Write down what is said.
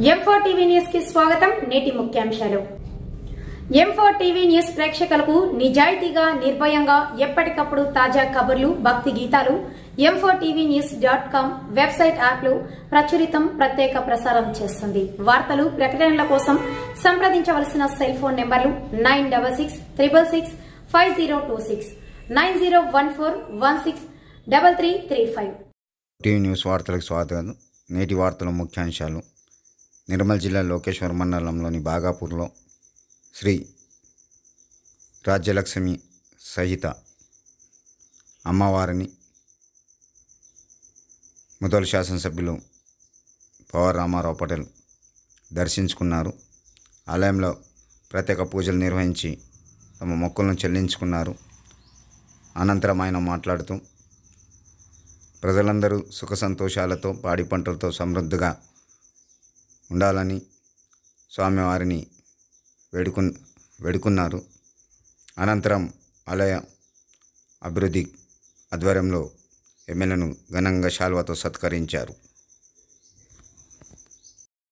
M4 TV news కి స్వాగతం. నేటి ముఖ్యాంశాలు. M4 టీవీ న్యూస్ ప్రేక్షకులకు నిజాయితీగా, నిర్భయంగా ఎప్పటికప్పుడు తాజా కబుర్లు, భక్తి గీతాలు m4tvnews.com వెబ్సైట్ యాప్లు ప్రచురితం, ప్రత్యేక ప్రసారం చేస్తుంది. వార్తలు, ప్రకటనల కోసం సంప్రదించవలసిన సెల్ ఫోన్ నెంబర్లు 9666665026 9014163335. టీవీ న్యూస్ వార్తలకు స్వాగతం. నేటి వార్తల ముఖ్యాంశాలు. నిర్మల్ జిల్లా లోకేశ్వర్ మండలంలోని బాగాపూర్లో శ్రీ రాజ్యలక్ష్మి సహిత అమ్మవారిని ముదోల్ శాసనసభ్యులు పవర్ రామారావు పటేల్ దర్శించుకున్నారు. ఆలయంలో ప్రత్యేక పూజలు నిర్వహించి తమ మొక్కులను చెల్లించుకున్నారు. అనంతరం ఆయన మాట్లాడుతూ ప్రజలందరూ సుఖ సంతోషాలతో, పాడి పంటలతో సమృద్ధిగా ఉండాలని స్వామివారిని వేడుకున్నారు. అనంతరం ఆలయ అభివృద్ధి ఆధ్వర్యంలో ఎమ్మెల్యేను ఘనంగా శాల్వాతో సత్కరించారు.